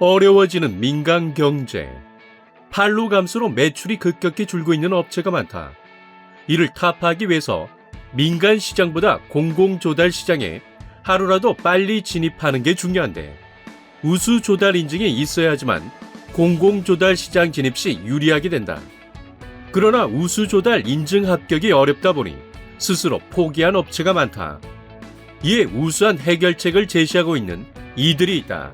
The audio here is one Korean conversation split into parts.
어려워지는 민간 경제. 판로 감소로 매출이 급격히 줄고 있는 업체가 많다. 이를 타파하기 위해서 민간 시장보다 공공 조달 시장에 하루라도 빨리 진입하는 게 중요한데, 우수 조달 인증이 있어야지만 공공 조달 시장 진입 시 유리하게 된다. 그러나 우수 조달 인증 합격이 어렵다 보니 스스로 포기한 업체가 많다. 이에 우수한 해결책을 제시하고 있는 이들이 있다.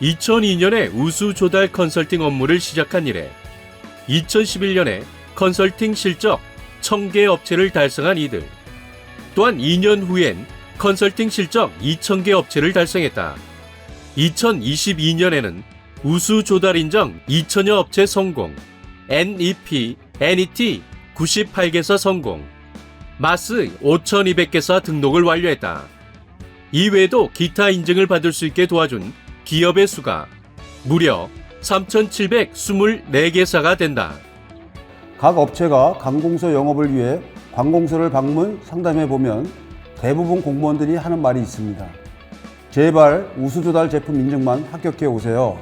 (2002년에) 우수 조달 컨설팅 업무를 시작한 이래 2011년에 컨설팅 실적 1000개 업체를 달성한 이들. 또한 2년 후엔 컨설팅 실적 2000개 업체를 달성했다. 2022년에는 우수 조달 인정 2000여 업체 성공, NEP, NET 98개사 성공, 마스 5200개사 등록을 완료했다. 이외에도 기타 인증을 받을 수 있게 도와준 기업의 수가 무려 3724개사가 된다. 각 업체가 관공서 영업을 위해 관공서를 방문 상담해보면 대부분 공무원들이 하는 말이 있습니다. 제발 우수조달 제품 인증만 합격해 오세요.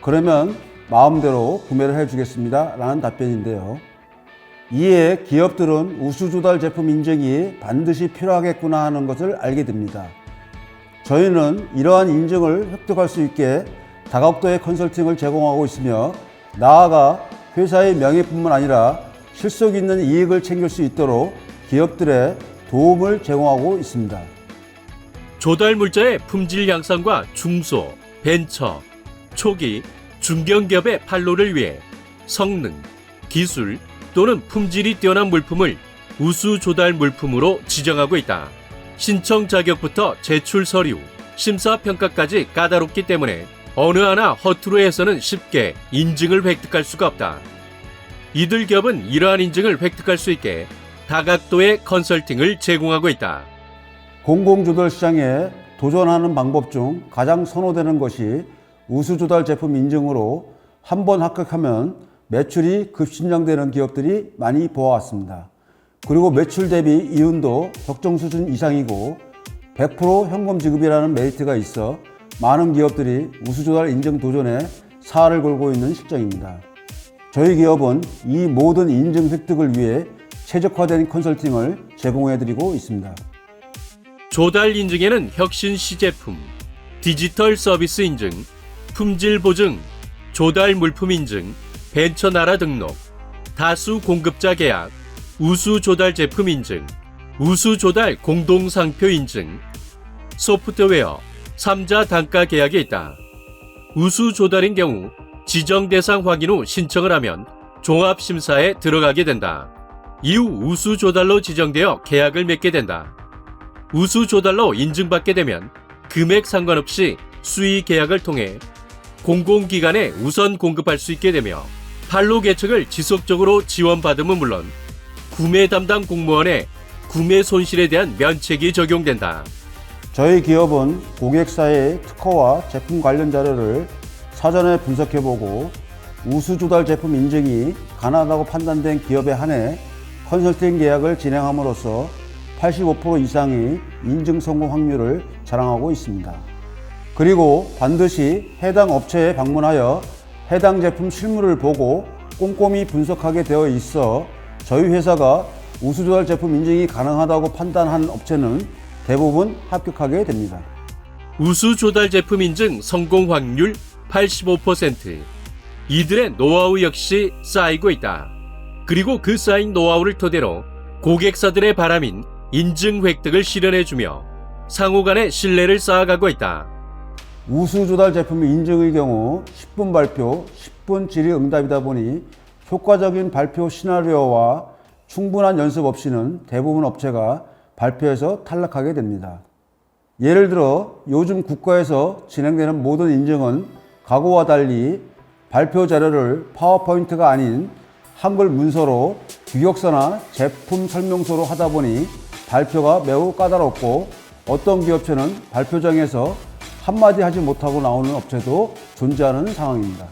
그러면 마음대로 구매를 해주겠습니다 라는 답변인데요. 이에 기업들은 우수조달 제품 인증이 반드시 필요하겠구나 하는 것을 알게 됩니다. 저희는 이러한 인증을 획득할 수 있게 다각도의 컨설팅을 제공하고 있으며, 나아가 회사의 명예뿐만 아니라 실속 있는 이익을 챙길 수 있도록 기업들의 도움을 제공하고 있습니다. 조달 물자의 품질 향상과 중소, 벤처, 초기, 중견기업의 판로를 위해 성능, 기술 또는 품질이 뛰어난 물품을 우수 조달 물품으로 지정하고 있다. 신청 자격부터 제출 서류, 심사 평가까지 까다롭기 때문에 어느 하나 허투루 해서는 쉽게 인증을 획득할 수가 없다. 이들 기업은 이러한 인증을 획득할 수 있게 다각도의 컨설팅을 제공하고 있다. 공공조달 시장에 도전하는 방법 중 가장 선호되는 것이 우수조달 제품 인증으로 한 번 합격하면 매출이 급신장되는 기업들이 많이 보아왔습니다. 그리고 매출 대비 이윤도 적정 수준 이상이고 100% 현금 지급이라는 메리트가 있어 많은 기업들이 우수조달 인증 도전에 사활을 걸고 있는 실정입니다. 저희 기업은 이 모든 인증 획득을 위해 최적화된 컨설팅을 제공해드리고 있습니다. 조달 인증에는 혁신 시제품, 디지털 서비스 인증, 품질 보증, 조달 물품 인증, 벤처 나라 등록, 다수 공급자 계약, 우수 조달 제품 인증, 우수 조달 공동상표 인증, 소프트웨어, 3자 단가 계약이 있다. 우수 조달인 경우 지정 대상 확인 후 신청을 하면 종합심사에 들어가게 된다. 이후 우수 조달로 지정되어 계약을 맺게 된다. 우수 조달로 인증받게 되면 금액 상관없이 수의 계약을 통해 공공기관에 우선 공급할 수 있게 되며, 판로 개척을 지속적으로 지원받음은 물론 구매 담당 공무원의 구매 손실에 대한 면책이 적용된다. 저희 기업은 고객사의 특허와 제품 관련 자료를 사전에 분석해보고 우수 조달 제품 인증이 가능하다고 판단된 기업에 한해 컨설팅 계약을 진행함으로써 85% 이상의 인증 성공 확률을 자랑하고 있습니다. 그리고 반드시 해당 업체에 방문하여 해당 제품 실물을 보고 꼼꼼히 분석하게 되어 있어 저희 회사가 우수 조달 제품 인증이 가능하다고 판단한 업체는 대부분 합격하게 됩니다. 우수 조달 제품 인증 성공 확률 85%. 이들의 노하우 역시 쌓이고 있다. 그리고 그 쌓인 노하우를 토대로 고객사들의 바람인 인증 획득을 실현해주며 상호 간의 신뢰를 쌓아가고 있다. 우수 조달 제품 인증의 경우 10분 발표, 10분 질의응답이다 보니 효과적인 발표 시나리오와 충분한 연습 없이는 대부분 업체가 발표에서 탈락하게 됩니다. 예를 들어 요즘 국가에서 진행되는 모든 인증은 과거와 달리 발표 자료를 파워포인트가 아닌 한글 문서로 규격서나 제품 설명서로 하다 보니 발표가 매우 까다롭고 어떤 기업체는 발표장에서 한마디 하지 못하고 나오는 업체도 존재하는 상황입니다.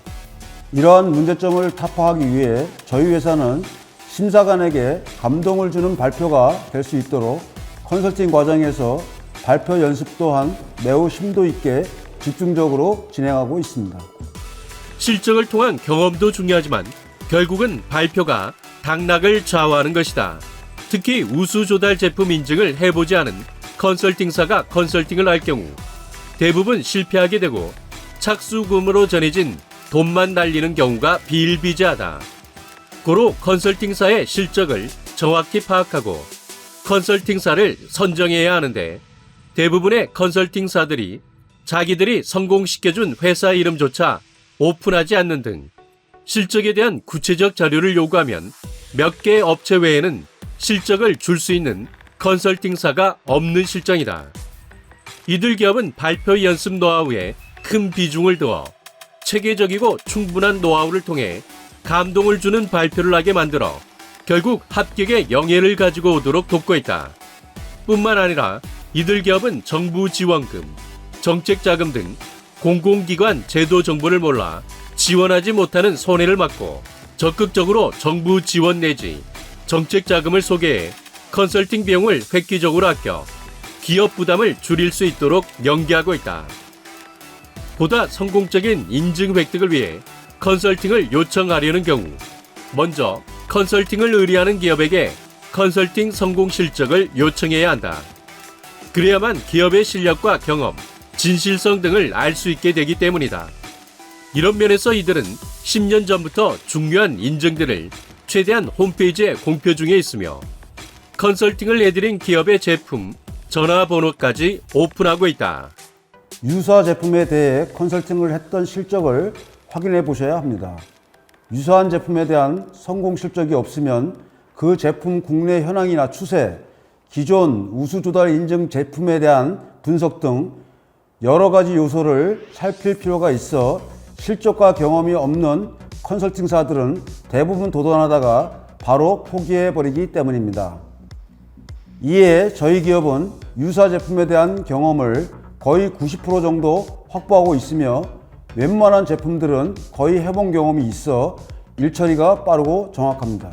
이러한 문제점을 타파하기 위해 저희 회사는 심사관에게 감동을 주는 발표가 될 수 있도록 컨설팅 과정에서 발표 연습 또한 매우 심도 있게 집중적으로 진행하고 있습니다. 실적을 통한 경험도 중요하지만 결국은 발표가 당락을 좌우하는 것이다. 특히 우수 조달 제품 인증을 해보지 않은 컨설팅사가 컨설팅을 할 경우 대부분 실패하게 되고 착수금으로 전해진 돈만 날리는 경우가 비일비재하다. 고로 컨설팅사의 실적을 정확히 파악하고 컨설팅사를 선정해야 하는데 대부분의 컨설팅사들이 자기들이 성공시켜준 회사 이름조차 오픈하지 않는 등 실적에 대한 구체적 자료를 요구하면 몇 개 업체 외에는 실적을 줄 수 있는 컨설팅사가 없는 실정이다. 이들 기업은 발표 연습 노하우에 큰 비중을 두어 체계적이고 충분한 노하우를 통해 감동을 주는 발표를 하게 만들어 결국 합격의 영예를 가지고 오도록 돕고 있다. 뿐만 아니라 이들 기업은 정부 지원금, 정책자금 등 공공기관 제도 정보를 몰라 지원하지 못하는 손해를 막고 적극적으로 정부 지원 내지 정책자금을 소개해 컨설팅 비용을 획기적으로 아껴 기업 부담을 줄일 수 있도록 연계하고 있다. 보다 성공적인 인증 획득을 위해 컨설팅을 요청하려는 경우 먼저 컨설팅을 의뢰하는 기업에게 컨설팅 성공 실적을 요청해야 한다. 그래야만 기업의 실력과 경험, 진실성 등을 알 수 있게 되기 때문이다. 이런 면에서 이들은 10년 전부터 중요한 인증들을 최대한 홈페이지에 공표 중에 있으며 컨설팅을 해드린 기업의 제품, 전화번호까지 오픈하고 있다. 유사 제품에 대해 컨설팅을 했던 실적을 확인해 보셔야 합니다. 유사한 제품에 대한 성공 실적이 없으면 그 제품 국내 현황이나 추세, 기존 우수 조달 인증 제품에 대한 분석 등 여러 가지 요소를 살필 필요가 있어 실적과 경험이 없는 컨설팅사들은 대부분 도전하다가 바로 포기해 버리기 때문입니다. 이에 저희 기업은 유사 제품에 대한 경험을 거의 90% 정도 확보하고 있으며 웬만한 제품들은 거의 해본 경험이 있어 일처리가 빠르고 정확합니다.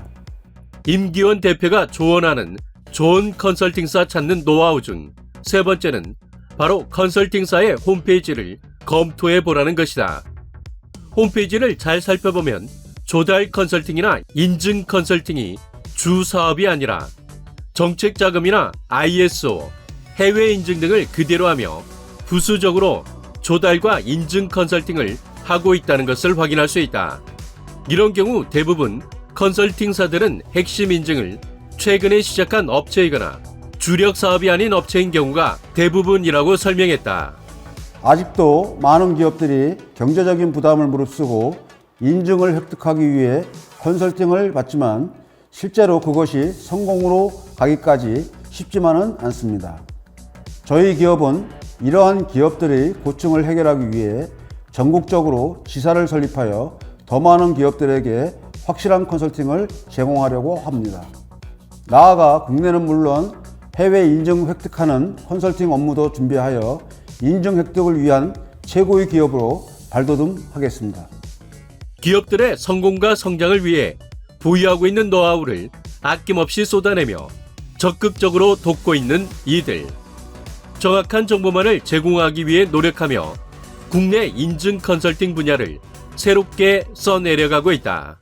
임기원 대표가 조언하는 좋은 컨설팅사 찾는 노하우 중 세 번째는 바로 컨설팅사의 홈페이지를 검토해 보라는 것이다. 홈페이지를 잘 살펴보면 조달 컨설팅이나 인증 컨설팅이 주 사업이 아니라 정책 자금이나 ISO, 해외 인증 등을 그대로 하며 부수적으로 조달과 인증 컨설팅을 하고 있다는 것을 확인할 수 있다. 이런 경우 대부분 컨설팅사들은 핵심 인증을 최근에 시작한 업체이거나 주력 사업이 아닌 업체인 경우가 대부분이라고 설명했다. 아직도 많은 기업들이 경제적인 부담을 무릅쓰고 인증을 획득하기 위해 컨설팅을 받지만 실제로 그것이 성공으로 가기까지 쉽지만은 않습니다. 저희 기업은 이러한 기업들의 고충을 해결하기 위해 전국적으로 지사를 설립하여 더 많은 기업들에게 확실한 컨설팅을 제공하려고 합니다. 나아가 국내는 물론 해외 인증 획득하는 컨설팅 업무도 준비하여 인증 획득을 위한 최고의 기업으로 발돋움하겠습니다. 기업들의 성공과 성장을 위해 보유하고 있는 노하우를 아낌없이 쏟아내며 적극적으로 돕고 있는 이들. 정확한 정보만을 제공하기 위해 노력하며 국내 인증 컨설팅 분야를 새롭게 써내려가고 있다.